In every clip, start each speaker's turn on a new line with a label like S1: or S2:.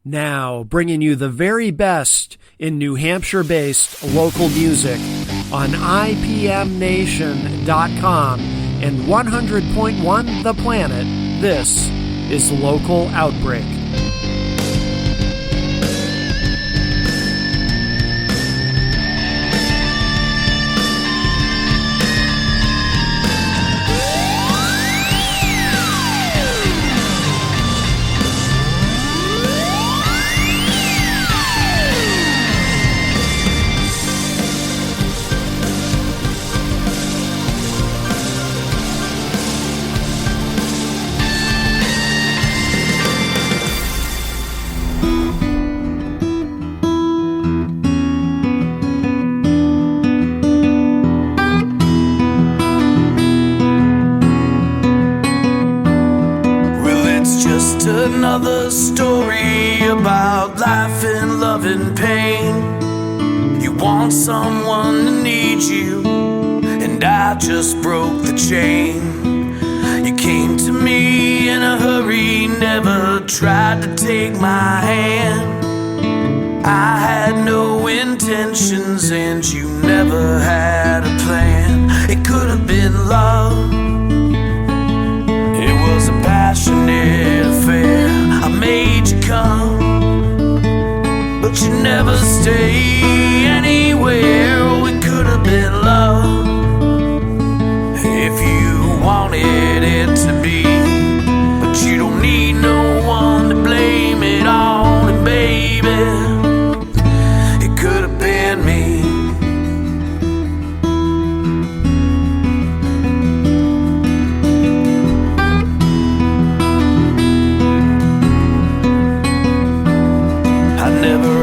S1: Now, bringing you the very best in New Hampshire-based local music on IPMNation.com and 100.1 The Planet, this is Local Outbreak.
S2: Another story about life and love and pain. You want someone to need you, and I just broke the chain. You came to me in a hurry, never tried to take my hand. I had no intentions and you never had a plan. It could have been love, it was a passionate affair. I made you come, but you never stay anywhere. Oh, it could have been love if you wanted it to be, but you don't need no one to blame it on, and baby, it could have been me.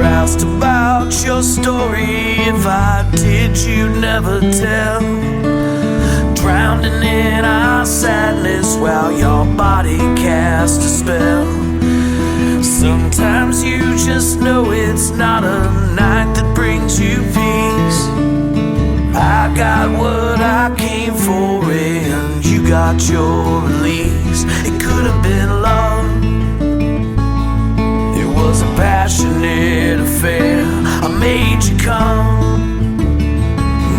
S2: Asked about your story. If I did, you'd never tell. Drowning in our sadness while your body cast a spell. Sometimes you just know it's not a night that brings you peace. I got what I came for and you got your release. It could have been love, was a passionate affair. I made you come,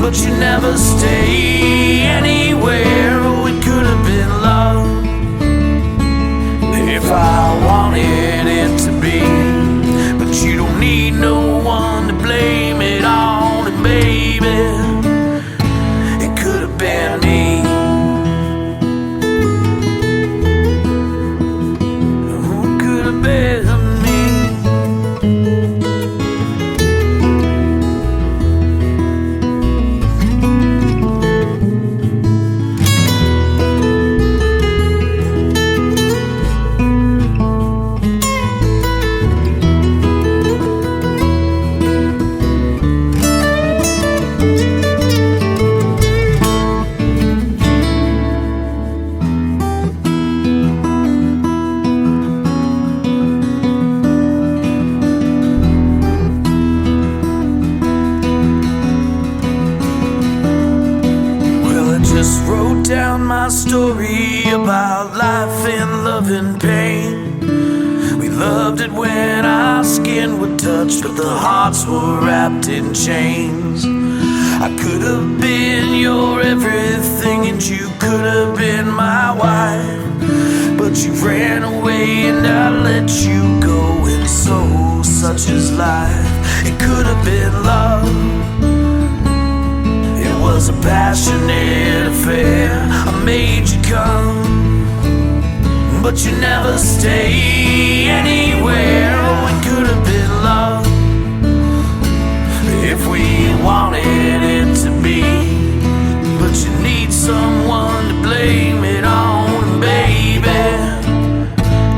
S2: but you never stay anywhere. Oh, it could have been love if I wanted it to be, but you don't need no one to blame it on, and baby, it could have been me. Oh, it could have been. Down my story about life and love and pain. We loved it when our skin would touch, but the hearts were wrapped in chains. I could have been your everything and you could have been my wife, but you ran away and I let you go, and so such is life. It could have been love, was a passionate affair. I made you come, but you never stay anywhere. Oh, it could have been love if we wanted it to be, but you need someone to blame it on, baby,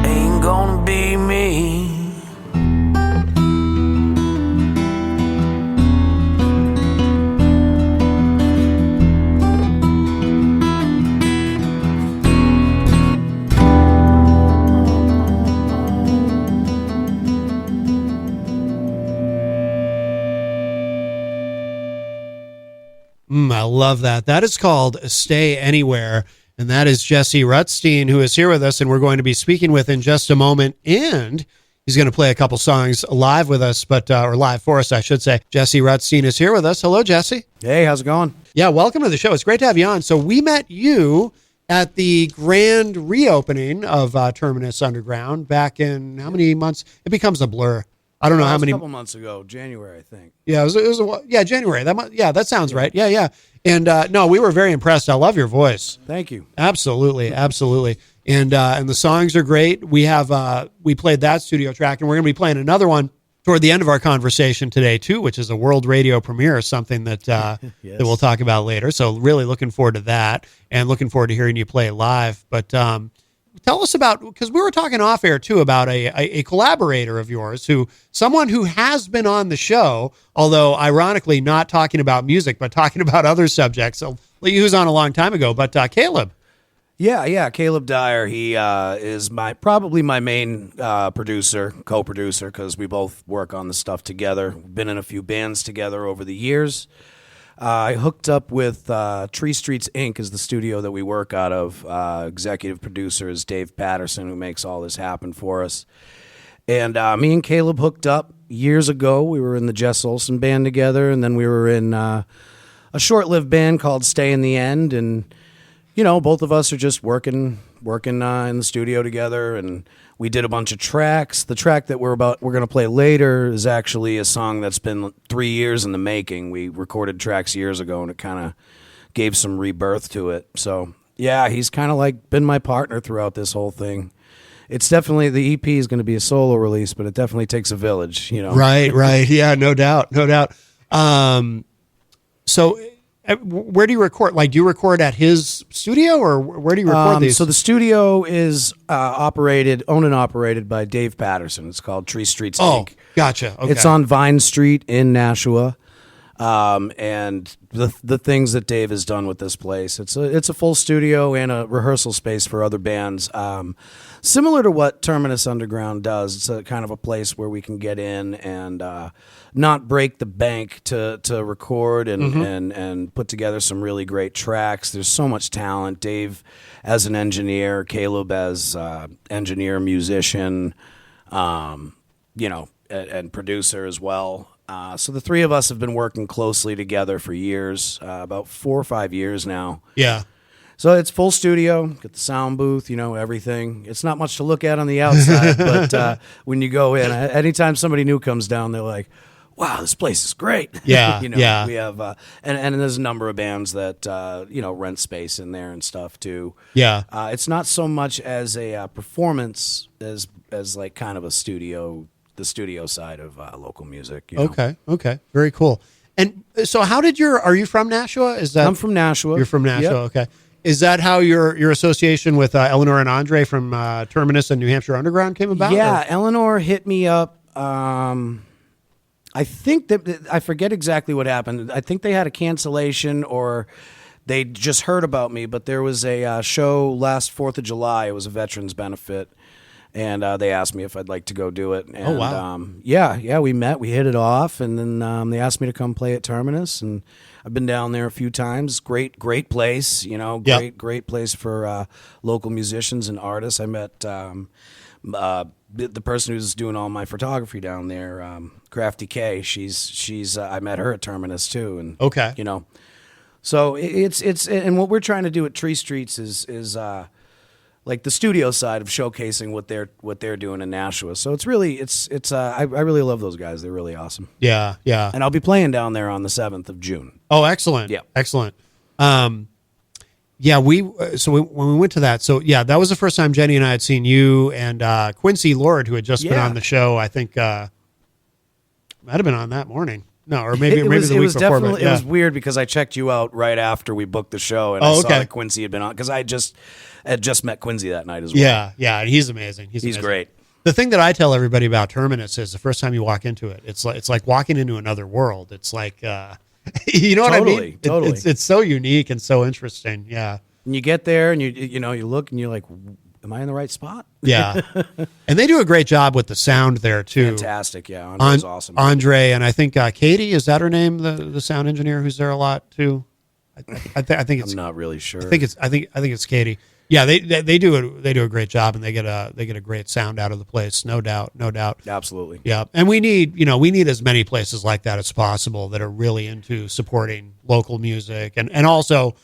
S2: ain't gonna be me.
S1: I love that. That is called Stay Anywhere. And that is Jesse Rutstein, who is here with us and we're going to be speaking with in just a moment. And
S3: He's going to play a couple songs live with us, or live for us, I should say. Jesse Rutstein is here with us. Hello, Jesse.
S4: Hey, how's it going?
S3: Yeah, welcome to the show. It's great to have you on. So we met you at the grand reopening of Terminus Underground back in how many months? It becomes a blur. I don't know how many.
S4: A couple months ago, January, I think.
S3: Yeah, it was January. That sounds right. Yeah. And no, we were very impressed. I love your voice.
S4: Thank you.
S3: Absolutely. And the songs are great. We played that studio track, and we're going to be playing another one toward the end of our conversation today too, which is a world radio premiere, something that that we'll talk about later. So really looking forward to that, and looking forward to hearing you play live. But tell us about, because we were talking off air too about a collaborator of yours, someone who has been on the show, although ironically not talking about music, but talking about other subjects. So he was on a long time ago, but Caleb.
S4: Yeah, Caleb Dyer. He is probably my main co-producer, because we both work on the stuff together. We've been in a few bands together over the years. I hooked up with Tree Streets Inc. is the studio that we work out of. Executive producer is Dave Patterson, who makes all this happen for us. And me and Caleb hooked up years ago. We were in the Jess Olson band together, and then we were in a short-lived band called Stay in the End. And, both of us are just working in the studio together, and we did a bunch of tracks. The track that we're going to play later is actually a song that's been 3 years in the making. We recorded tracks years ago, and it kind of gave some rebirth to it. So, yeah, he's kind of like been my partner throughout this whole thing. It's definitely, the EP is going to be a solo release, but it definitely takes a village,
S3: Right. Yeah, no doubt. So where do you record? Like, do you record at his studio, or where do you record these?
S4: So the studio is owned and operated by Dave Patterson. It's called Tree Streets Inc.
S3: Oh, gotcha. Okay.
S4: It's on Vine Street in Nashua. And the things that Dave has done with this place, it's a full studio and a rehearsal space for other bands. Similar to what Terminus Underground does. It's a kind of a place where we can get in and not break the bank to record and put together some really great tracks. There's so much talent. Dave as an engineer, Caleb as engineer, musician, and producer as well. So the three of us have been working closely together for years, about 4 or 5 years now.
S3: Yeah.
S4: So it's full studio, got the sound booth, everything. It's not much to look at on the outside, but when you go in, anytime somebody new comes down, they're like, wow, this place is great.
S3: Yeah, yeah.
S4: We have, and there's a number of bands that, rent space in there and stuff too.
S3: Yeah.
S4: It's not so much as a performance as like kind of the studio side of local music.
S3: Okay. Very cool. And so are you from Nashua?
S4: I'm from Nashua.
S3: You're from Nashua.
S4: Yep.
S3: Okay. Is that how your association with Eleanor and Andre from Terminus and New Hampshire Underground came about?
S4: Yeah.
S3: Or?
S4: Eleanor hit me up. I think that I forget exactly what happened. I think they had a cancellation, or they just heard about me, but there was a show last 4th of July. It was a veterans benefit. And they asked me if I'd like to go do it. And,
S3: oh, wow.
S4: Yeah, we met. We hit it off. And then they asked me to come play at Terminus. And I've been down there a few times. Great place, great place for local musicians and artists. I met the person who's doing all my photography down there, Crafty K. She's I met her at Terminus too. And,
S3: okay.
S4: So it's and what we're trying to do at Tree Streets is like the studio side of showcasing what they're doing in Nashua. So it's really I really love those guys. They're really awesome.
S3: Yeah.
S4: And I'll be playing down there on the 7th of June.
S3: Oh, excellent.
S4: Yeah.
S3: Excellent. Yeah, when we went to that, so yeah, that was the first time Jenny and I had seen you and Quincy Lord, who had just been on the show. I think might have been on that morning. No, or maybe the week before. But, yeah.
S4: It was weird because I checked you out right after we booked the show, and I saw that Quincy had been on, because I had just met Quincy that night as well.
S3: Yeah, and he's amazing. He's
S4: great.
S3: The thing that I tell everybody about Terminus is the first time you walk into it, it's like walking into another world. It's like, you know what I mean?
S4: Totally.
S3: It's so unique and so interesting. Yeah.
S4: And you get there and you look and you're like, am I in the right spot?
S3: Yeah. And they do a great job with the sound there too.
S4: Fantastic. Yeah. Andre's awesome.
S3: Andre, and I think Katie, is that her name? The sound engineer who's there a lot too. I think it's,
S4: I'm not really sure.
S3: I think it's Katie. Yeah, they do a great job, and they get a great sound out of the place, no doubt.
S4: Absolutely.
S3: Yeah, and we need as many places like that as possible that are really into supporting local music, and also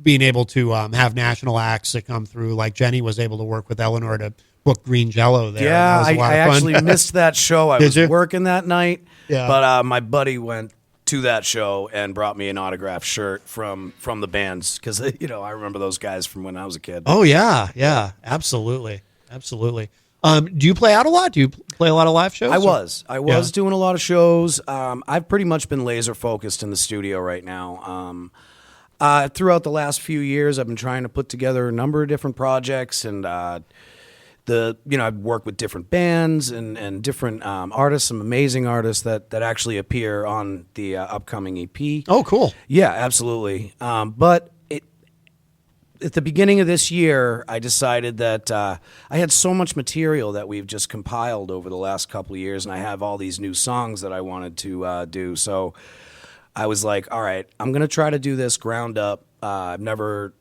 S3: being able to have national acts that come through. Like Jenny was able to work with Eleanor to book Green Jello there.
S4: Yeah,
S3: That was a lot
S4: I
S3: of fun.
S4: actually missed that show. I
S3: Did
S4: was
S3: you?
S4: working that night,
S3: Yeah.
S4: but my buddy went to that show and brought me an autographed shirt from the bands because I remember those guys from when I was a kid.
S3: Oh yeah, absolutely. Do you play out a lot? Do you play a lot of live shows?
S4: I was
S3: Yeah.
S4: doing a lot of shows. I've pretty much been laser focused in the studio right now. Throughout the last few years, I've been trying to put together a number of different projects, and I've worked with different bands and different artists, some amazing artists that actually appear on the upcoming EP.
S3: Oh, cool.
S4: Yeah, absolutely. But at the beginning of this year, I decided that I had so much material that we've just compiled over the last couple of years, and I have all these new songs that I wanted to do. So I was like, all right, I'm going to try to do this ground up. I've never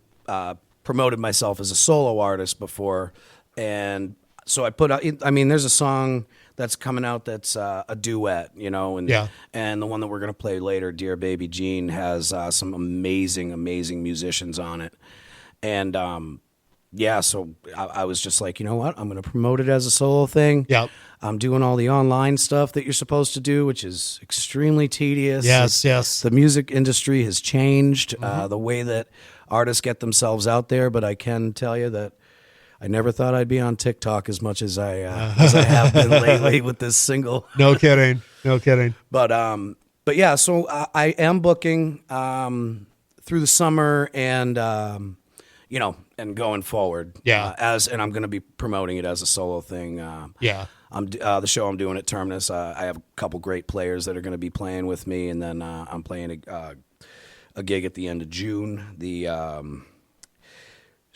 S4: promoted myself as a solo artist before. And so I put out, there's a song that's coming out that's a duet, and
S3: Yeah.
S4: and the one that we're going to play later, Dear Baby Jean, has some amazing musicians on it. And so I was just like, you know what, I'm going to promote it as a solo thing.
S3: Yep.
S4: I'm doing all the online stuff that you're supposed to do, which is extremely tedious.
S3: Yes.
S4: The music industry has changed, the way that artists get themselves out there, but I can tell you that I never thought I'd be on TikTok as much as I have been lately with this single.
S3: No kidding.
S4: But yeah, so I am booking through the summer and and going forward.
S3: Yeah.
S4: And I'm going to be promoting it as a solo thing.
S3: Yeah.
S4: The show I'm doing at Terminus. I have a couple great players that are going to be playing with me, and then I'm playing a gig at the end of June.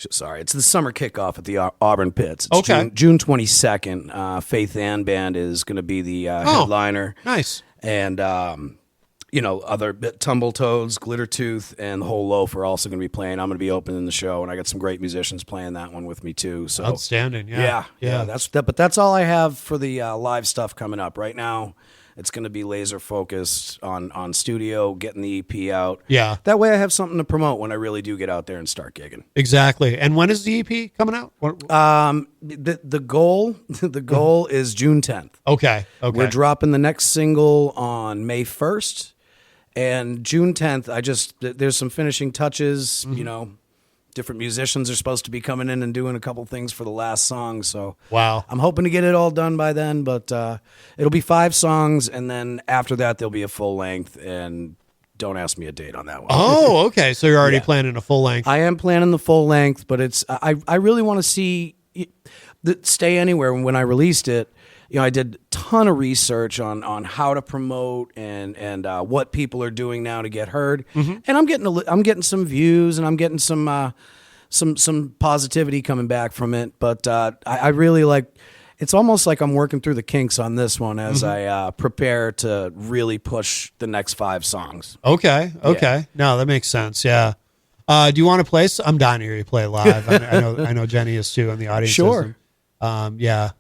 S4: It's the summer kickoff at the Auburn Pits. It's
S3: Okay.
S4: June 22nd. Faith Ann Band is going to be the headliner.
S3: Nice.
S4: And, other Tumble Toads, Glitter Tooth, and the Whole Loaf are also going to be playing. I'm going to be opening the show, and I got some great musicians playing that one with me, too. So
S3: Outstanding. Yeah.
S4: But that's all I have for the live stuff coming up. Right now, it's going to be laser focused on studio, getting the EP out.
S3: Yeah.
S4: That way I have something to promote when I really do get out there and start gigging.
S3: Exactly. And when is the EP coming out?
S4: The goal is June 10th.
S3: Okay.
S4: We're dropping the next single on May 1st, and June 10th. There's some finishing touches. Different musicians are supposed to be coming in and doing a couple things for the last song. So
S3: Wow.
S4: I'm hoping to get it all done by then. But it'll be 5 songs, and then after that there'll be a full length. And don't ask me a date on that one.
S3: Oh, okay. So you're already planning a full length.
S4: I am planning the full length, but I really want to see Stay Anywhere. When I released it, I did a ton of research on how to promote and what people are doing now to get heard. And I'm getting some views, and I'm getting some positivity coming back from it. But I really like. It's almost like I'm working through the kinks on this one as I prepare to really push the next 5 songs.
S3: Okay.
S4: Yeah.
S3: No, that makes sense. Yeah. Do you want to play? I'm dying to hear you play live. I know Jenny is too in the audience.
S4: Sure.
S3: Yeah.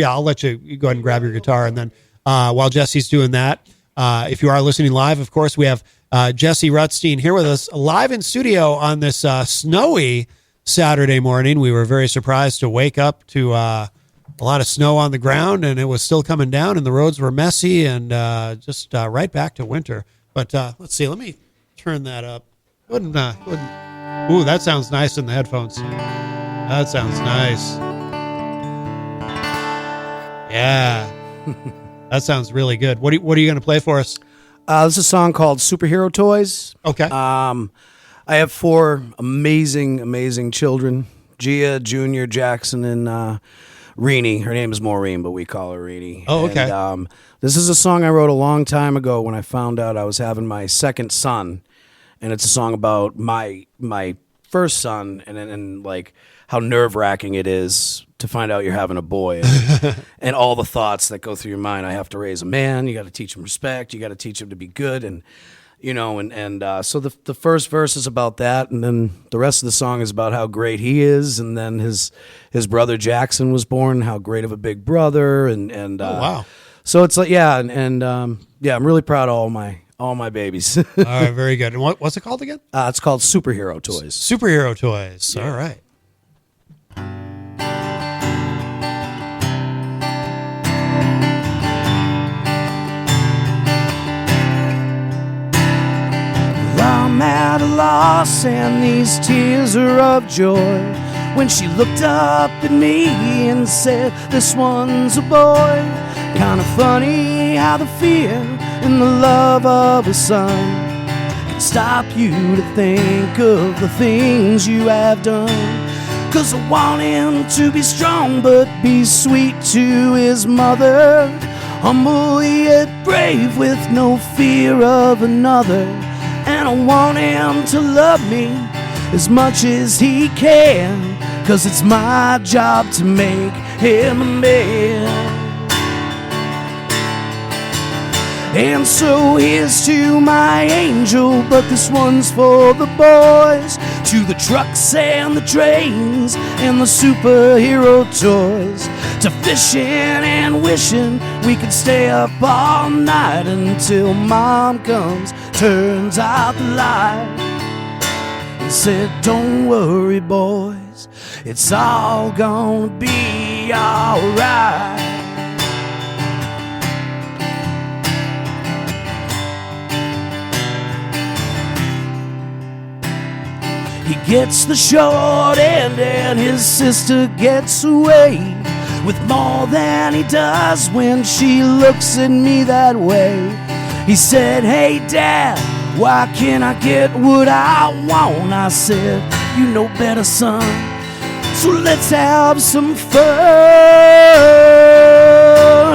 S3: I'll let you go ahead and grab your guitar, and then while Jesse's doing that, if you are listening live, of course, we have Jesse Rutstein here with us live in studio on this snowy Saturday morning. We were very surprised to wake up to a lot of snow on the ground, and it was still coming down, and the roads were messy, and just right back to winter. But let's see. Let me turn that up. Ooh, that sounds nice in the headphones. That sounds nice. Yeah. That sounds really good. What are you going to play for us?
S4: This is a song called Superhero Toys.
S3: Okay.
S4: I have 4 amazing children: Gia, Junior, Jackson, and Reenie. Her name is Maureen, but we call her Reenie.
S3: Oh, okay.
S4: And, this is a song I wrote a long time ago when I found out I was having my second son, and it's a song about my first son and like how nerve-wracking it is to find out you're having a boy and all the thoughts that go through your mind. I have to raise a man. You got to teach him respect. You got to teach him to be good. And So the first verse is about that, and then the rest of the song is about how great he is, and then his brother Jackson was born, how great of a big brother, and
S3: wow.
S4: So it's like I'm really proud of all my babies.
S3: All right, very good. And what's it called again?
S4: It's called Superhero Toys.
S3: Superhero Toys.
S4: Yeah.
S3: All right.
S4: I'm at a loss and these tears are of joy when she looked up at me and said, "This one's a boy." Kinda funny how the fear and the love of a son can stop you to think of the things you have done. 'Cause I want him to be strong but be sweet to his mother, humble yet brave with no fear of another. And I want him to love me as much as he can, 'cause it's my job to make him a man. And so here's to my angel, but this one's for the boys, to the trucks and the trains and the superhero toys, to fishing and wishing we could stay up all night until Mom comes, turns out the light, and said, "Don't worry, boys, it's all gonna be alright." He gets the short end and his sister gets away with more than he does when she looks at me that way. He said, "Hey Dad, why can't I get what I want?" I said, "You know better, son, so let's have some fun."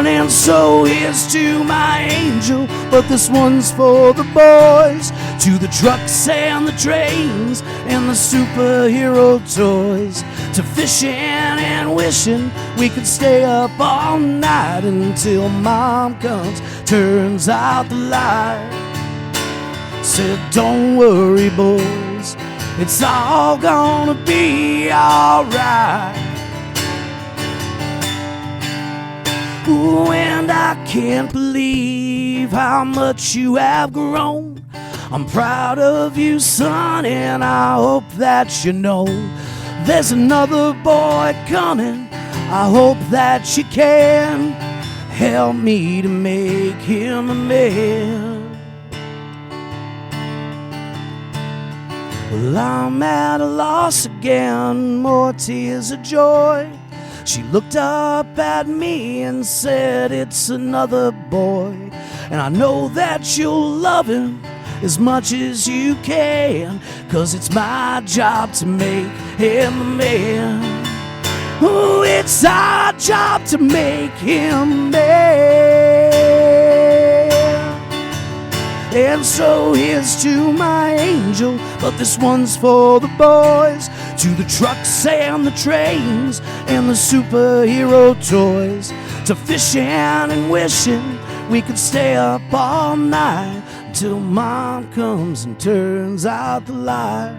S4: And so here's to my angel, but this one's for the boys, to the trucks and the trains and the superhero toys, to fishing and wishing we could stay up all night until Mom comes, turns out the light, said, "Don't worry, boys, it's all gonna be alright." Ooh, and I can't believe how much you have grown. I'm proud of you, son, and I hope that you know there's another boy coming. I hope that you can help me to make him a man. Well, I'm at a loss again, more tears of joy. She looked up at me and said, "It's another boy, and I know that you'll love him as much as you can, 'cause it's my job to make him a man." Ooh, it's our job to make him a man. And so here's to my angel, but this one's for the boys, to the trucks and the trains and the superhero toys, to fishing and wishing we could stay up all night till Mom comes and turns out the light,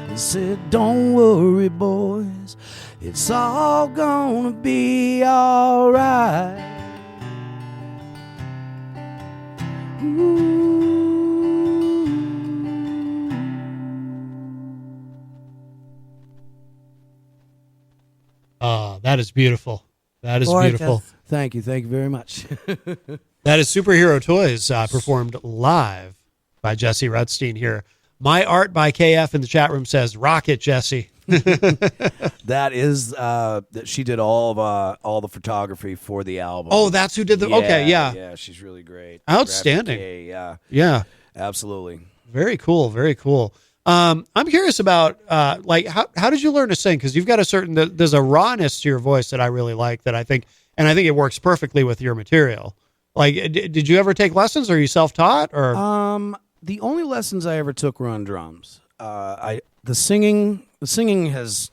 S4: and said, "Don't worry, boys, it's all gonna be alright."
S3: That is beautiful. That is beautiful.
S4: Thank you very much.
S3: That is Superhero Toys, performed live by Jesse Rutstein here. My Art by KF in the chat room says, "Rock it, Jesse."
S4: That is that she did all the photography for the album.
S3: Oh, that's who did the. Okay, yeah,
S4: yeah, she's really great.
S3: Outstanding.
S4: Yeah, absolutely.
S3: Very cool. Very cool. I'm curious about like how did you learn to sing? Because you've got a certain there's a rawness to your voice that I really like, that I think it works perfectly with your material. Like, did you ever take lessons? Or are you self-taught? Or
S4: the only lessons I ever took were on drums. The singing has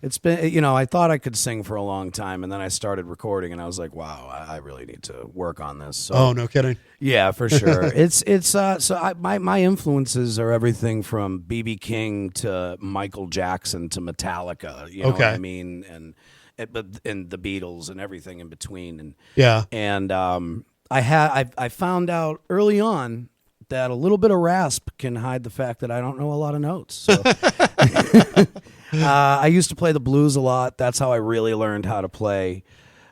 S4: it's been, I thought I could sing for a long time, and then I started recording, and I was like, wow, I really need to work on this. So,
S3: Oh, no kidding.
S4: yeah, for sure. My influences are everything from B.B. King to Michael Jackson to Metallica. You know what I mean? And the Beatles and everything in between. And I found out early on that a little bit of rasp can hide the fact that I don't know a lot of notes. So I used to play the blues a lot. That's how I really learned how to play.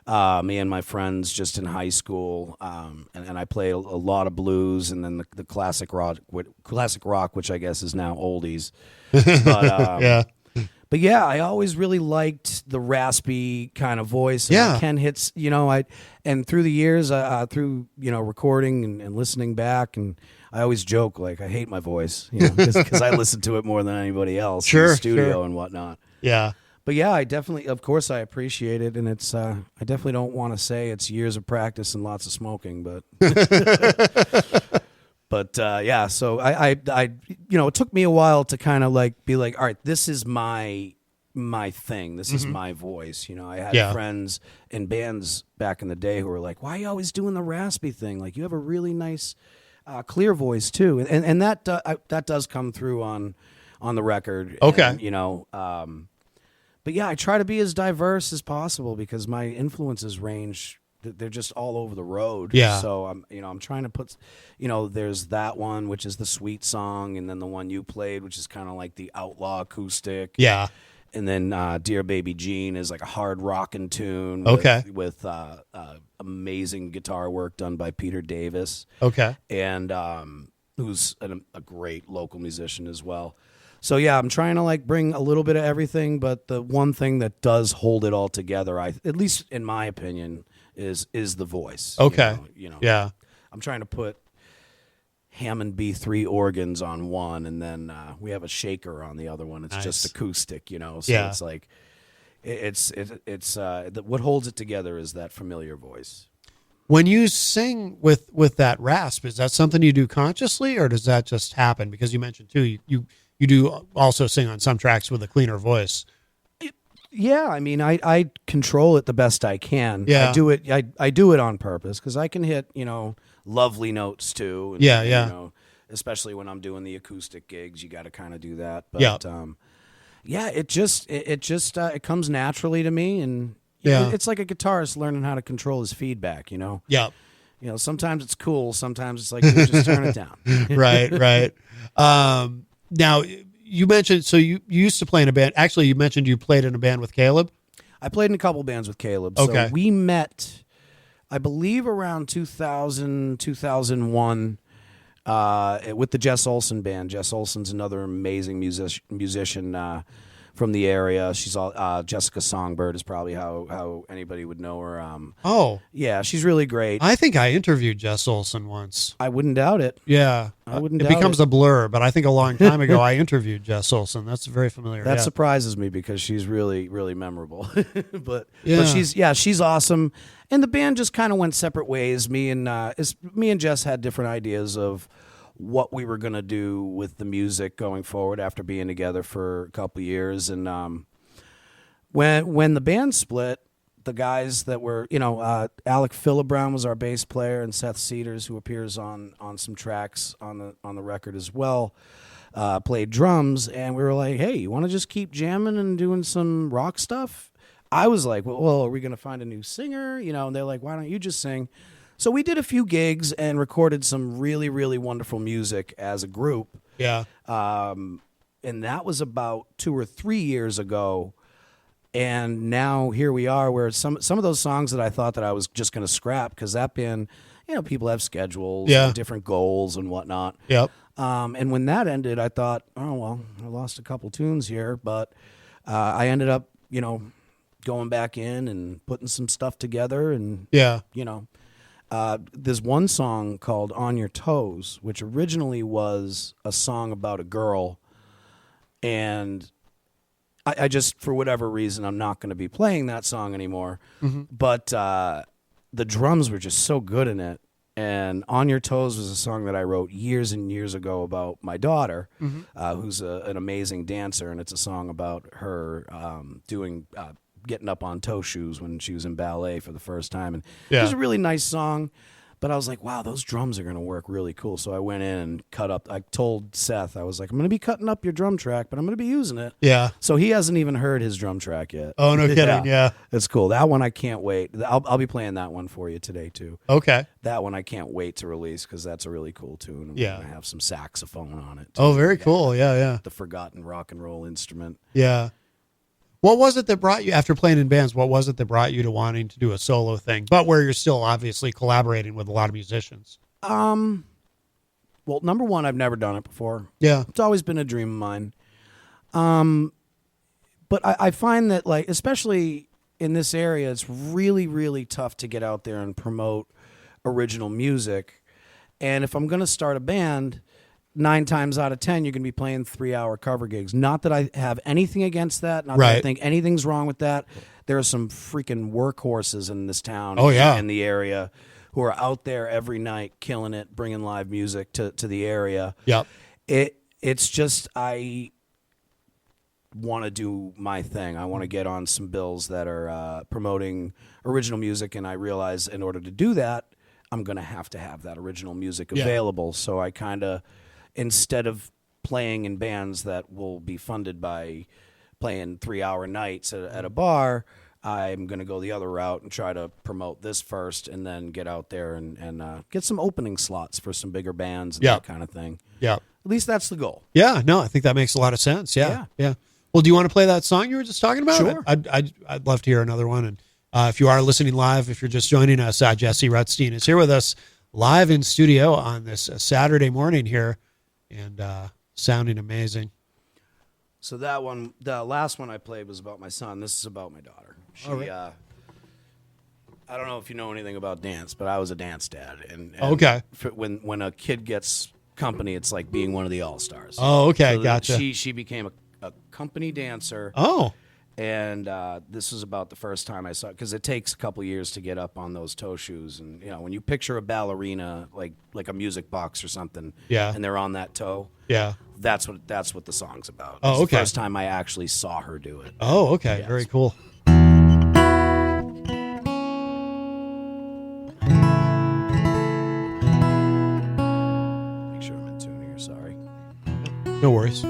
S4: Me and my friends just in high school, and I played a lot of blues, and then the classic rock, which I guess is now oldies. But But yeah, I always really liked the raspy kind of voice. And Ken hits, and through the years, through recording and listening back, and I always joke like I hate my voice, because I listen to it more than anybody else in the studio and whatnot.
S3: Yeah.
S4: But yeah, of course I appreciate it, and it's I definitely don't want to say it's years of practice and lots of smoking, but but yeah, so I it took me a while to kind of like be like, all right, this is my thing, this is my voice. I had friends in bands back in the day who were like, why are you always doing the raspy thing? Like, you have a really nice clear voice too, and that does come through on the record.
S3: Okay,
S4: and, but yeah, I try to be as diverse as possible because my influences range. They're just all over the road.
S3: Yeah.
S4: So I'm trying to put, there's that one, which is the sweet song, and then the one you played, which is kind of like the outlaw acoustic.
S3: Yeah.
S4: And then Dear Baby Jean is like a hard rockin' tune. With amazing guitar work done by Peter Davis.
S3: Okay.
S4: And who's a great local musician as well. So yeah, I'm trying to like bring a little bit of everything, but the one thing that does hold it all together, at least in my opinion, is the voice.
S3: Okay.
S4: Yeah. I'm trying to put Hammond B3 organs on one, and then we have a shaker on the other one. It's just acoustic, So it's like it's what holds it together is that familiar voice.
S3: When you sing with that rasp, is that something you do consciously, or does that just happen? Because you mentioned too, you do also sing on some tracks with a cleaner voice.
S4: Yeah, I mean, I control it the best I can.
S3: Yeah.
S4: I do it on purpose because I can hit, lovely notes too. And, especially when I'm doing the acoustic gigs, you got to kind of do that. But it comes naturally to me, and it's like a guitarist learning how to control his feedback.
S3: Yeah.
S4: Sometimes it's cool, sometimes it's like you just turn it down.
S3: Right. Now, you mentioned, so you used to play in a band. Actually, you mentioned you played in a band with Caleb.
S4: I played in a couple bands with Caleb.
S3: Okay.
S4: So we met, I believe, around 2000, 2001 with the Jess Olson band. Jess Olson's another amazing musician from the area. She's all Jessica Songbird is probably how anybody would know her. Yeah, she's really great.
S3: I think I interviewed Jess Olson once.
S4: I wouldn't doubt it.
S3: Yeah. It becomes a blur, but I think a long time ago I interviewed Jess Olson. That's very familiar.
S4: That surprises me because she's really, really memorable. but she's awesome. And the band just kind of went separate ways. Me and Jess had different ideas of what we were going to do with the music going forward after being together for a couple years. And when the band split, the guys that were, Alec Philibrown was our bass player, and Seth Cedars, who appears on some tracks on the record as well, played drums. And we were like, hey, you want to just keep jamming and doing some rock stuff? I was like, well, are we going to find a new singer? And they're like, why don't you just sing? So we did a few gigs and recorded some really, really wonderful music as a group.
S3: Yeah.
S4: And that was about 2 or 3 years ago. And now here we are, where some of those songs that I thought that I was just going to scrap, because that band, people have schedules, and different goals and whatnot.
S3: Yep.
S4: And when that ended, I thought, oh, well, I lost a couple tunes here. But I ended up, going back in and putting some stuff together. And, there's one song called On Your Toes, which originally was a song about a girl. And I just, for whatever reason, I'm not going to be playing that song anymore. Mm-hmm. But the drums were just so good in it And On Your Toes was a song that I wrote years and years ago about my daughter, who's an amazing dancer, and it's a song about her getting up on toe shoes when she was in ballet for the first time. And it was a really nice song, but I was like, wow, those drums are going to work really cool. So I went in and cut up. I told Seth, I was like, I'm going to be cutting up your drum track, but I'm going to be using it.
S3: Yeah.
S4: So he hasn't even heard his drum track yet.
S3: Oh, no kidding. Yeah.
S4: It's cool. That one I can't wait. I'll be playing that one for you today too.
S3: Okay.
S4: That one I can't wait to release because that's a really cool tune. And we're going to have some saxophone on it too.
S3: Oh, very cool. Yeah.
S4: The forgotten rock and roll instrument.
S3: Yeah. What was it that brought you, after playing in bands, what was it that brought you to wanting to do a solo thing, but where you're still obviously collaborating with a lot of musicians?
S4: Well, number one, I've never done it before.
S3: Yeah.
S4: It's always been a dream of mine. But I find that, like, especially in this area, it's really, really tough to get out there and promote original music. And if I'm going to start a band, 9 times out of 10, you're going to be playing 3-hour cover gigs. Not that I have anything against that. Not that I think anything's wrong with that. There are some freaking workhorses in this town. In the area who are out there every night killing it, bringing live music to the area.
S3: Yep.
S4: It's just, I want to do my thing. I want to get on some bills that are promoting original music, and I realize in order to do that, I'm going to have that original music available. So I kind of, instead of playing in bands that will be funded by playing 3-hour nights at a bar, I'm going to go the other route and try to promote this first and then get out there and get some opening slots for some bigger bands and that kind of thing. Yeah. At least that's the goal.
S3: Yeah, no, I think that makes a lot of sense. Yeah. Well, do you want to play that song you were just talking about?
S4: Sure.
S3: I'd love to hear another one. And if you are listening live, if you're just joining us, Jesse Rutstein is here with us live in studio on this Saturday morning here. And sounding amazing.
S4: So that one, the last one I played was about my son. This is about my daughter. She, I don't know if you know anything about dance, but I was a dance dad. And when a kid gets company, it's like being one of the all-stars.
S3: Oh, okay,
S4: so
S3: gotcha.
S4: She became a company dancer.
S3: Oh.
S4: And this was about the first time I saw it, because it takes a couple years to get up on those toe shoes. And, when you picture a ballerina, like a music box or something, and they're on that toe, that's what the song's about.
S3: Oh, okay.
S4: It's the first time I actually saw her do it.
S3: Oh, okay. Yeah, very cool.
S4: Make sure I'm in tune here, sorry.
S3: No worries.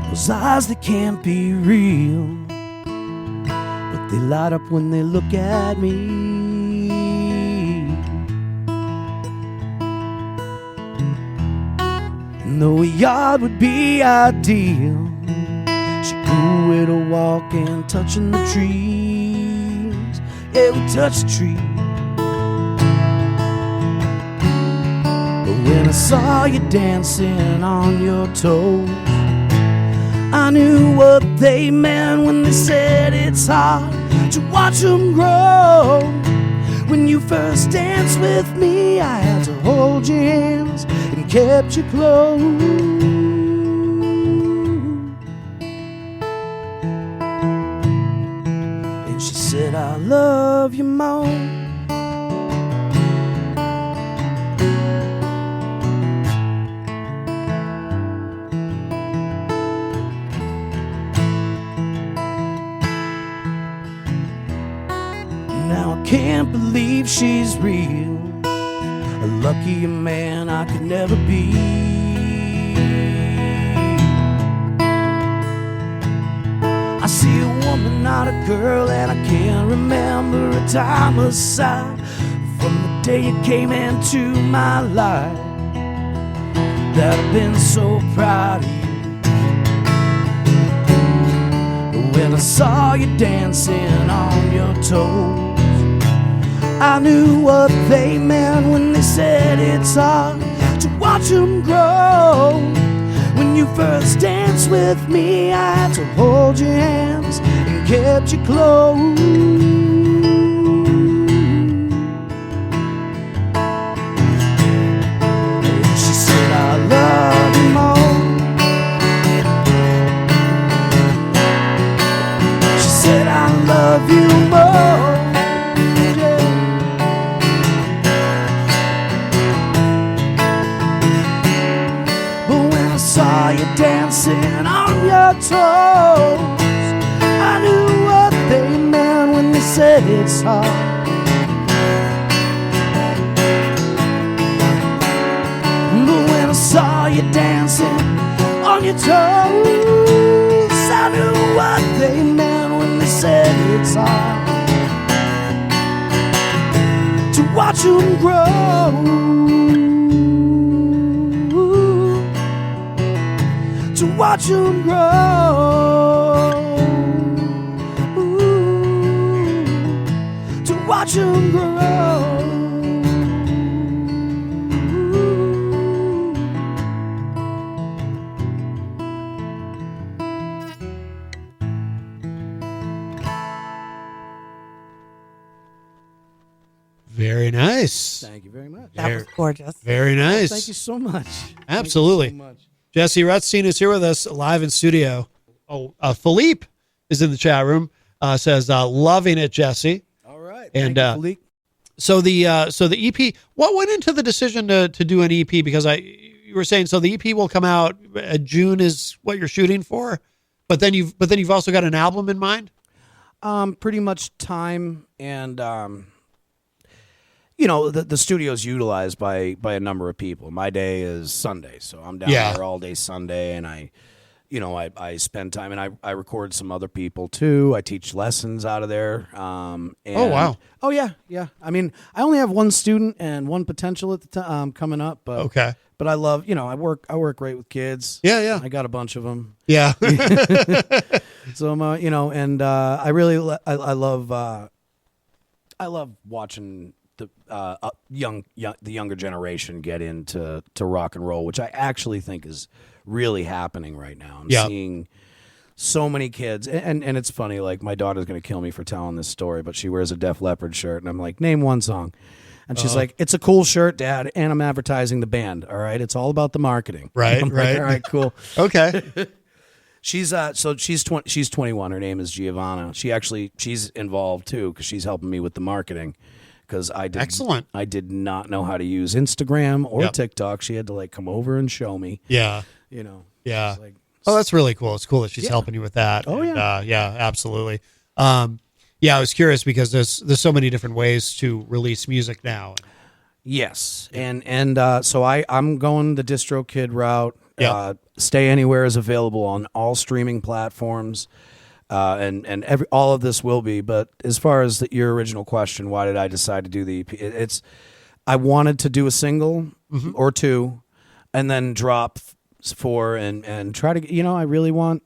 S2: Those eyes that can't be real, but they light up when they look at me. And though a yard would be ideal, she grew it a walking, touching the trees. Yeah, we touch the trees. But when I saw you dancing on your toes, I knew what they meant when they said it's hard to watch them grow. When you first danced with me, I had to hold your hands and kept you close. And she said, I love you more. Can't believe she's real, a luckier man I could never be. I see a woman, not a girl, and I can't remember a time aside from the day you came into my life that I've been so proud of you. But when I saw you dancing on your toes, I knew what they meant when they said it's hard to watch them grow. When you first danced with me, I had to hold your hands and kept you close. And she said, I love you dancing on your toes, I knew what they meant when they said it's hard. But when I saw you dancing on your toes, I knew what they meant when they said it's hard to watch them grow. To watch them grow, to watch them grow.
S3: Very nice.
S4: Thank you very much.
S5: That was gorgeous.
S3: Very nice.
S4: Thank you so much.
S3: Absolutely.
S4: Thank you so much.
S3: Jesse Rutstein is here with us live in studio. Oh, Philippe is in the chat room. Says loving it, Jesse.
S4: All right.
S3: And
S4: Thank you, Philippe.
S3: so the EP. What went into the decision to do an EP? Because you were saying so the EP will come out. June is what you're shooting for, but then you've also got an album in mind.
S4: Pretty much time and the studio's utilized by a number of people. My day is Sunday, so I'm down there all day Sunday, and I spend time, and I record some other people too. I teach lessons out of there. Oh
S3: wow!
S4: Oh yeah. I mean, I only have one student and one potential at the time coming up, but
S3: okay.
S4: But I love, I work great with kids.
S3: Yeah.
S4: I got a bunch of them.
S3: Yeah.
S4: So and I really I love watching the the younger generation get into rock and roll, which I actually think is really happening right now. I'm seeing so many kids, and it's funny. Like, my daughter's gonna kill me for telling this story, but she wears a Def Leppard shirt, and I'm like, name one song, and she's like, it's a cool shirt, Dad, and I'm advertising the band. All right, it's all about the marketing.
S3: Right,
S4: I'm
S3: right.
S4: Like, all right, cool.
S3: Okay.
S4: She's 21. Her name is Giovanna. She's involved too because she's helping me with the marketing. Because
S3: Excellent.
S4: I did not know how to use Instagram or TikTok. She had to come over and show me.
S3: Yeah. Yeah. Oh, that's really cool. It's cool that she's helping you with that.
S4: Oh,
S3: and, yeah, absolutely. I was curious because there's so many different ways to release music now.
S4: Yes, and so I'm going the DistroKid route.
S3: Yep.
S4: Stay Anywhere is available on all streaming platforms, and all of this will be. But as far as your original question, why did I decide to do the EP? I wanted to do a single or two, and then drop 4 and try to.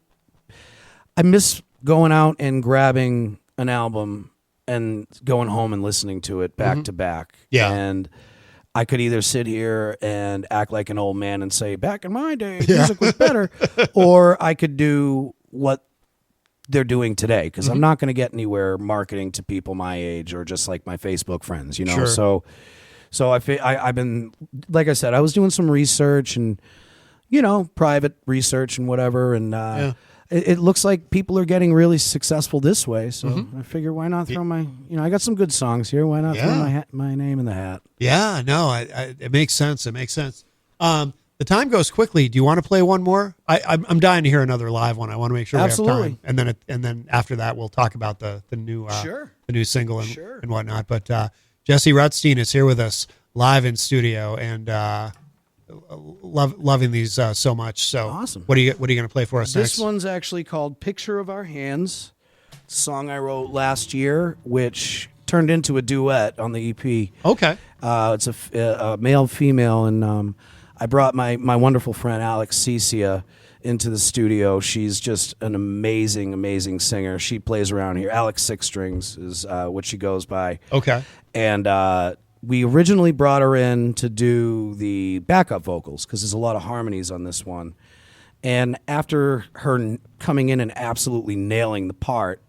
S4: I miss going out and grabbing an album and going home and listening to it back to back.
S3: Yeah.
S4: And I could either sit here and act like an old man and say, back in my day, music was better, or I could do what they're doing today, because I'm not going to get anywhere marketing to people my age or just like my Facebook friends,
S3: Sure.
S4: So I've been, like I said, I was doing some research and, private research and whatever, and it looks like people are getting really successful this way. So I figure, why not throw my, I got some good songs here. Why not throw my name in the hat?
S3: Yeah, no, it makes sense. It makes sense. The time goes quickly. Do you want to play one more? I'm dying to hear another live one. I want to make sure we have time. And then after that, we'll talk about the new the new single and whatnot. But Jesse Rutstein is here with us live in studio, and loving these so much. So
S4: awesome.
S3: What are you going to play for us next?
S4: This one's actually called "Picture of Our Hands." It's a song I wrote last year, which turned into a duet on the EP.
S3: Okay.
S4: It's a male female, and I brought my wonderful friend Alex Cecia into the studio. She's just an amazing singer. She plays around here. Alex Six Strings is what she goes by.
S3: Okay.
S4: And we originally brought her in to do the backup vocals because there's a lot of harmonies on this one. And after her coming in and absolutely nailing the part,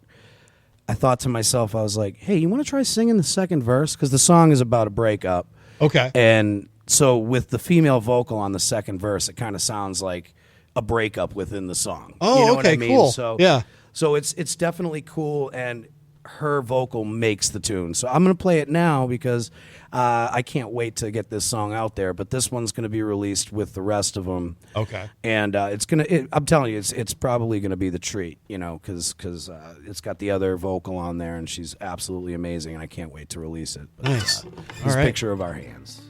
S4: I thought to myself, I was like, hey, you want to try singing the second verse? Because the song is about a breakup.
S3: Okay.
S4: And so with the female vocal on the second verse, it kind of sounds like a breakup within the song.
S3: Oh,
S4: you know
S3: okay,
S4: what I mean?
S3: cool.
S4: So
S3: yeah.
S4: So it's definitely cool, and her vocal makes the tune. So I'm going to play it now because I can't wait to get this song out there. But this one's going to be released with the rest of them.
S3: Okay.
S4: And I'm telling you, it's probably going to be the treat, because it's got the other vocal on there, and she's absolutely amazing, and I can't wait to release it. But,
S3: Nice.
S4: This
S3: All right.
S4: picture of our hands.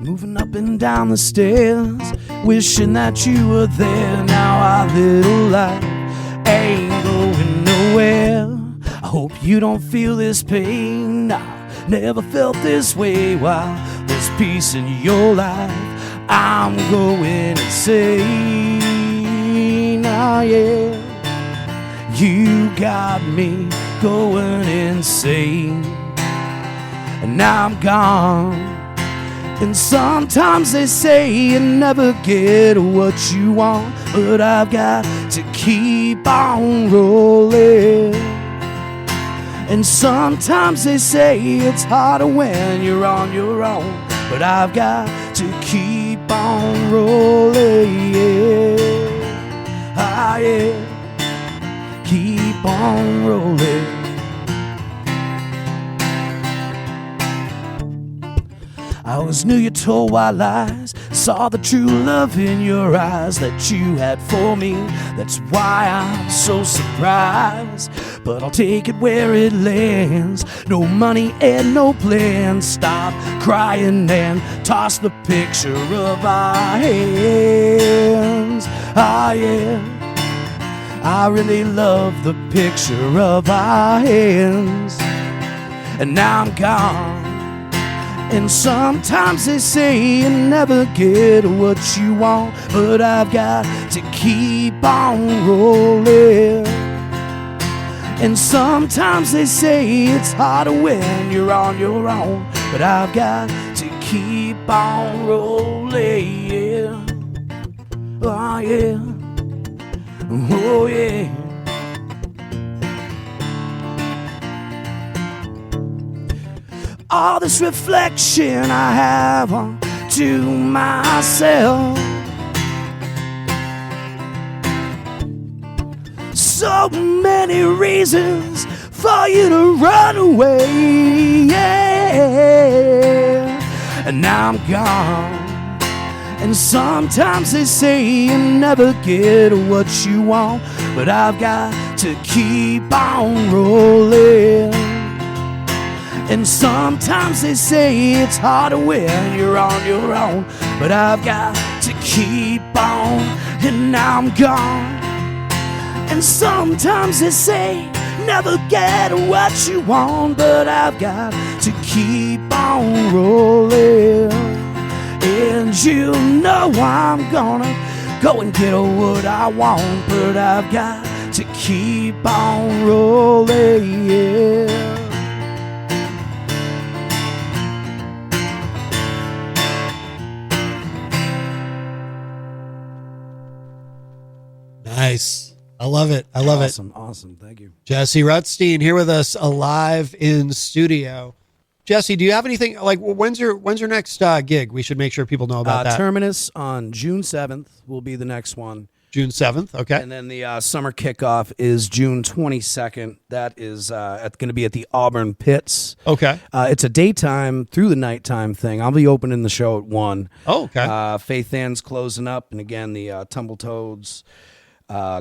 S4: Moving up and down the stairs, wishing that you were there. Now our little life ain't going nowhere. I hope you don't feel this pain. I never felt this way. While there's peace in your life, I'm going insane. Oh yeah, you got me going insane. And now I'm gone. And sometimes they say you never get what you want, but I've got to keep on rolling. And sometimes they say it's harder when you're on your own, but I've got to keep on rolling. Ah, yeah. Keep on rolling. I always knew you told white lies, saw the true love in your eyes that you had for me. That's why I'm so surprised, but I'll take it where it lands. No money and no plans. Stop crying and toss the picture of our hands. Ah yeah, I really love the picture of our hands. And now I'm gone. And sometimes they say you never get what you want, but I've got to keep on rolling. And sometimes they say it's harder when you're on your own, but I've got to keep on rolling. Oh yeah, oh yeah. All this reflection I have on to myself. So many reasons for you to run away, yeah. And now I'm gone. And sometimes they say you never get what you want, but I've got to keep on rolling. And sometimes they say it's harder when you're on your own, but I've got to keep on, and now I'm gone. And sometimes they say never get what you want, but I've got to keep on rolling. And you know I'm gonna go and get what I want, but I've got to keep on rolling, yeah.
S3: Nice. I love it. I love it.
S4: Awesome. Thank you.
S3: Jesse Rutstein here with us alive in studio. Jesse, do you have anything like when's your next gig? We should make sure people know about that.
S4: Terminus on June 7th will be the next one.
S3: June 7th. Okay.
S4: And then the summer kickoff is June 22nd. That is going to be at the Auburn Pits.
S3: Okay.
S4: It's a daytime through the nighttime thing. I'll be opening the show at 1.
S3: Oh, okay.
S4: Faith Ann's closing up. And again, the Tumbletoads,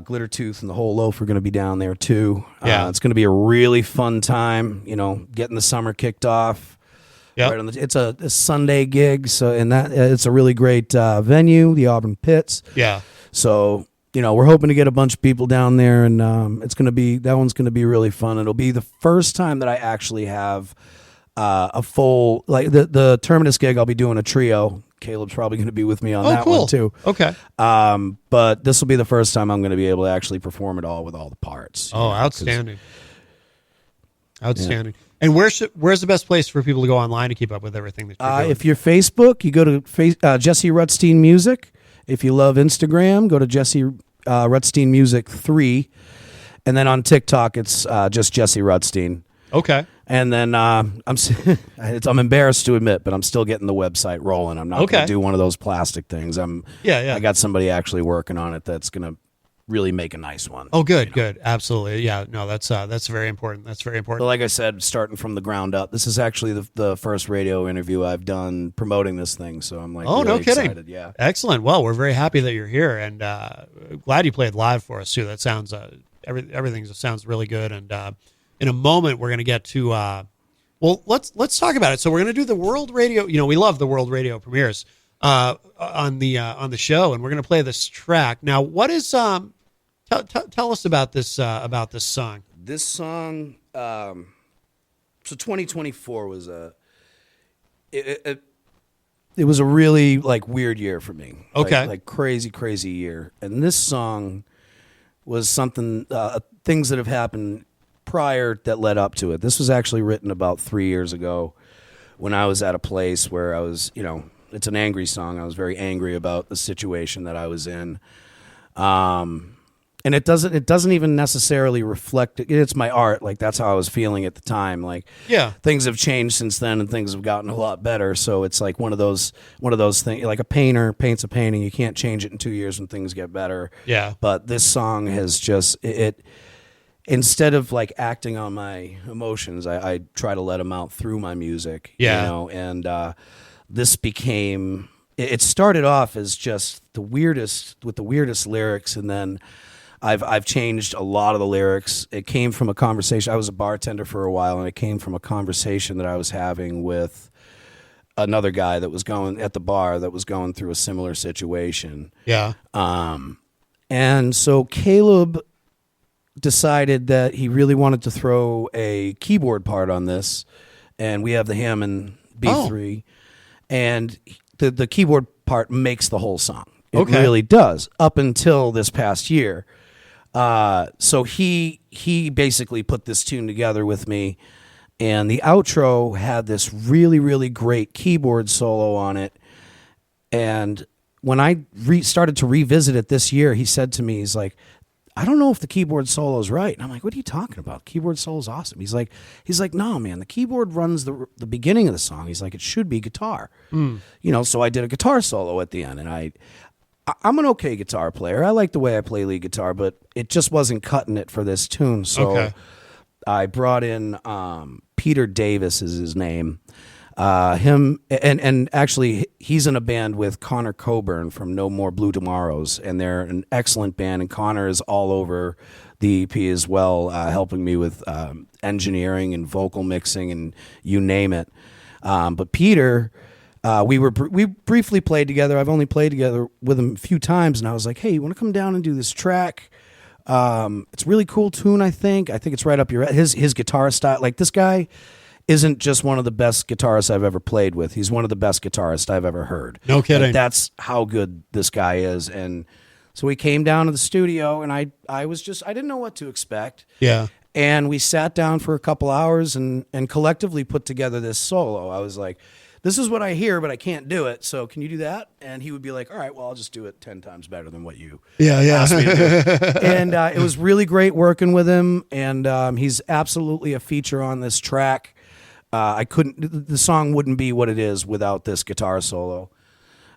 S4: Glitter Tooth, and the Whole Loaf are going to be down there too.
S3: Yeah.
S4: It's going to be a really fun time, getting the summer kicked off.
S3: Yeah.
S4: Right it's a Sunday gig, so it's a really great venue, the Auburn Pits.
S3: Yeah.
S4: So, we're hoping to get a bunch of people down there, and that one's going to be really fun. It'll be the first time that I actually have a full, like the Terminus gig, I'll be doing a trio. Caleb's probably going to be with me on that
S3: cool.
S4: one too.
S3: Okay.
S4: But this will be the first time I'm going to be able to actually perform it all with all the parts.
S3: Oh, outstanding. Outstanding. Yeah. And where's the best place for people to go online to keep up with everything that you're doing?
S4: If you're Facebook, you go to Jesse Rutstein Music. If you love Instagram, go to Jesse Rutstein Music 3. And then on TikTok, it's just Jesse Rutstein.
S3: Okay.
S4: And then I'm embarrassed to admit, but I'm still getting the website rolling. I'm not going to do one of those plastic things. I got somebody actually working on it that's going to really make a nice one.
S3: Oh, good, good. Absolutely. Yeah, no, that's very important. That's very important.
S4: But like I said, starting from the ground up, this is actually the first radio interview I've done promoting this thing. So I'm like,
S3: oh,
S4: really
S3: no kidding.
S4: excited. Yeah.
S3: Excellent. Well, we're very happy that you're here, and glad you played live for us too. That sounds everything sounds really good. And in a moment, we're going to get to well, let's talk about it. So we're going to do the World Radio. You know, we love the World Radio premieres on the show, and we're going to play this track. Now, what is tell us about this song.
S4: This song, so 2024 was it was a really like weird year for me.
S3: Okay,
S4: like crazy year. And this song was something things that have happened prior that led up to it. This was actually written about 3 years ago when I was at a place where I was, you know, it's an angry song. I was very angry about the situation that I was in. And it doesn't even necessarily reflect it. It's my art. Like, that's how I was feeling at the time. Like,
S3: yeah,
S4: things have changed since then and things have gotten a lot better. So it's like one of those things, like a painter paints a painting. You can't change it in 2 years when things get better.
S3: Yeah.
S4: But this song has just, it instead of like acting on my emotions, I try to let them out through my music.
S3: Yeah.
S4: You know, and this became, it started off as just the weirdest lyrics, and then I've changed a lot of the lyrics. It came from a conversation. I was a bartender for a while, and it came from a conversation that I was having with another guy that was going at the bar that was going through a similar situation.
S3: Yeah.
S4: And so Caleb decided that he really wanted to throw a keyboard part on this, and we have the Hammond B3, and the keyboard part makes the whole song. It really does, up until this past year. So he basically put this tune together with me, and the outro had this really, really great keyboard solo on it. And when I started to revisit it this year, he said to me, he's like, I don't know if the keyboard solo is right. And I'm like, what are you talking about? Keyboard solo is awesome. He's like, no, man, the keyboard runs the beginning of the song. He's like, it should be guitar. You know, so I did a guitar solo at the end, and I'm an okay guitar player. I like the way I play lead guitar, but it just wasn't cutting it for this tune. So I brought in Peter Davis is his name. Him and actually he's in a band with Connor Coburn from No More Blue Tomorrows, and they're an excellent band. And Connor is all over the EP as well, helping me with engineering and vocal mixing and you name it. But Peter. We briefly played together. I've only played together with him a few times, and I was like, "Hey, you want to come down and do this track? It's a really cool tune. I think it's right up your his guitar style. Like, this guy isn't just one of the best guitarists I've ever played with. He's one of the best guitarists I've ever heard.
S3: No kidding.
S4: Like, that's how good this guy is. And so we came down to the studio, and I didn't know what to expect.
S3: Yeah.
S4: And we sat down for a couple hours and collectively put together this solo. I was like, this is what I hear, but I can't do it. So can you do that? And he would be like, all right, well, I'll just do it 10 times better than what you asked me to do. And it was really great working with him. And he's absolutely a feature on this track. The song wouldn't be what it is without this guitar solo.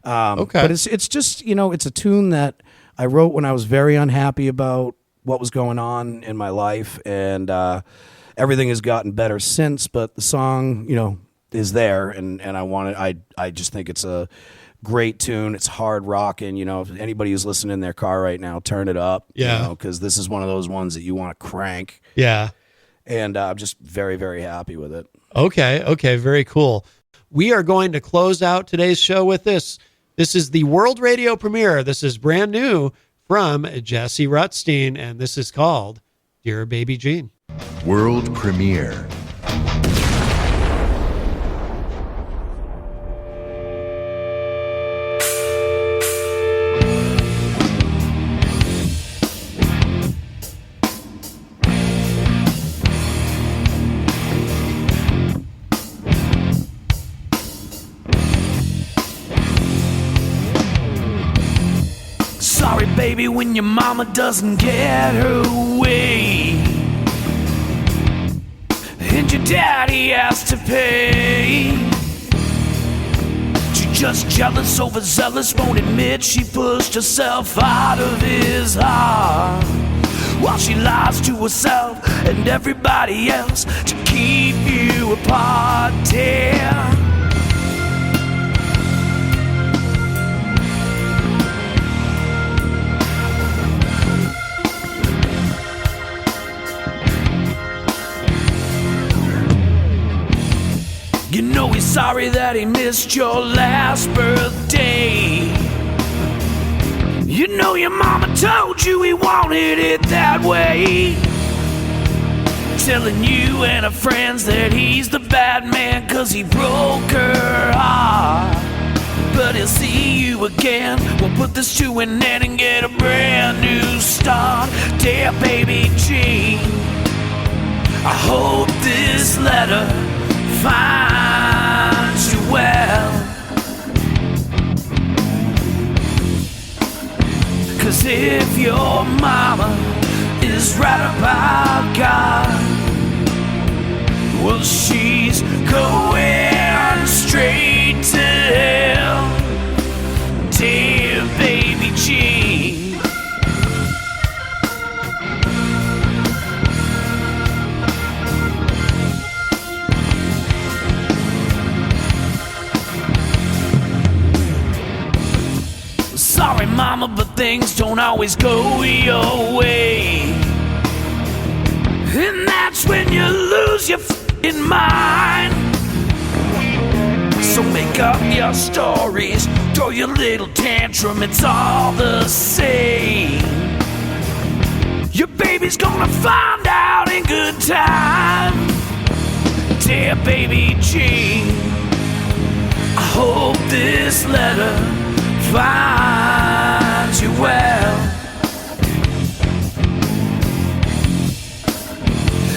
S4: But it's just, you know, it's a tune that I wrote when I was very unhappy about what was going on in my life. And everything has gotten better since, but the song, you know, is there, and I just think it's a great tune. It's hard rocking, you know. If anybody who's listening in their car right now, turn it up,
S3: yeah,
S4: because this is one of those ones that you want to crank.
S3: Yeah,
S4: and I'm just very, very happy with it.
S3: Okay, very cool. We are going to close out today's show with this. This is the World Radio premiere. This is brand new from Jesse Rutstein, and this is called Dear Baby Jean.
S5: World premiere.
S2: Sorry, baby, when your mama doesn't get her way, and and your daddy has to pay. She's just jealous, overzealous, won't admit she pushed herself out of his heart, while she lies to herself and everybody else to keep you apart, dear. You know he's sorry that he missed your last birthday. You know your mama told you he wanted it that way, telling you and her friends that he's the bad man 'cause he broke her heart. But he'll see you again, we'll put this to an end and get a brand new start. Dear baby G, I hope this letter finds you well, 'cause if your mama is right about God, well, she's going straight to hell. Dear baby G, sorry, mama, but things don't always go your way, and that's when you lose your f***ing mind. So make up your stories, throw your little tantrum, it's all the same. Your baby's gonna find out in good time. Dear baby G, I hope this letter finds you well,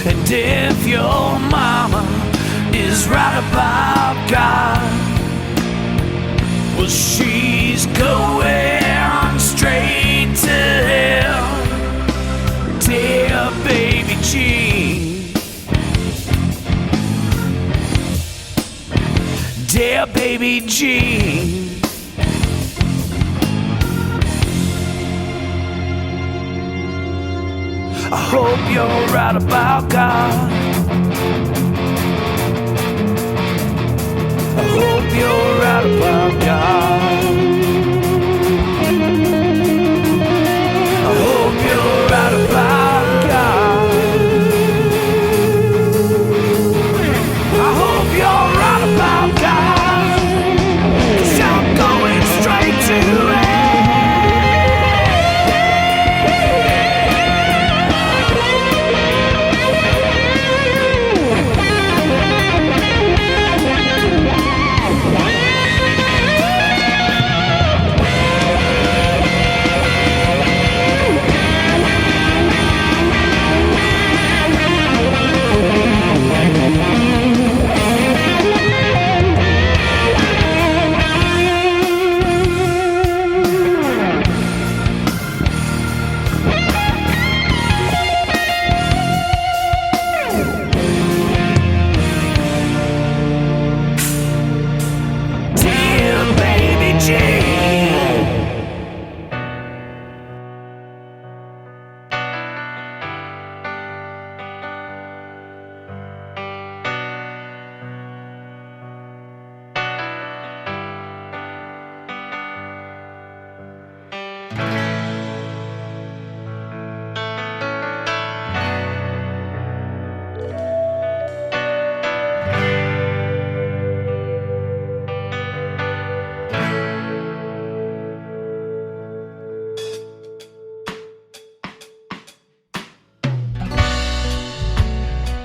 S2: and if your mama is right about God, well, she's going straight to hell. Dear baby G, dear baby G, I hope you're right about God. I hope you're right about God. I hope you're right about God. I hope you're right about God, 'cause you're going straight to hell.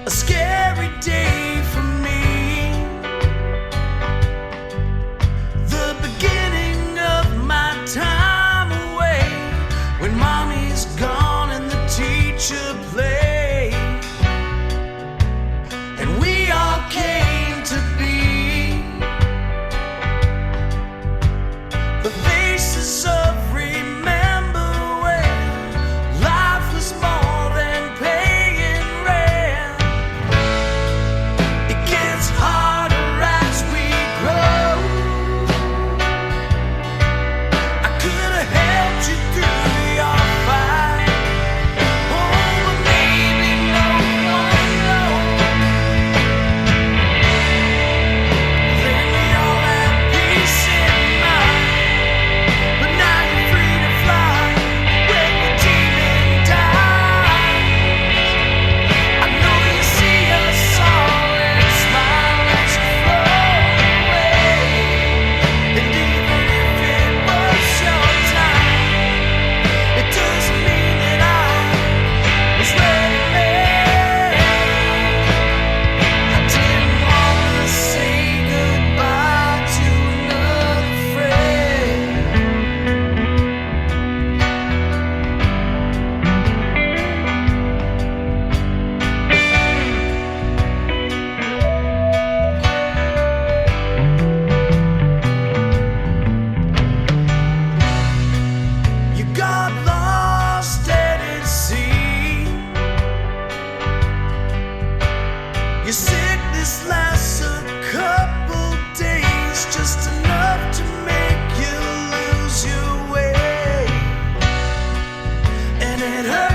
S2: A scary day for me, the beginning of my time away, when mommy's gone and the teacher played, and we all came to be the faces of remember when life was more than paying rent. and it hurts.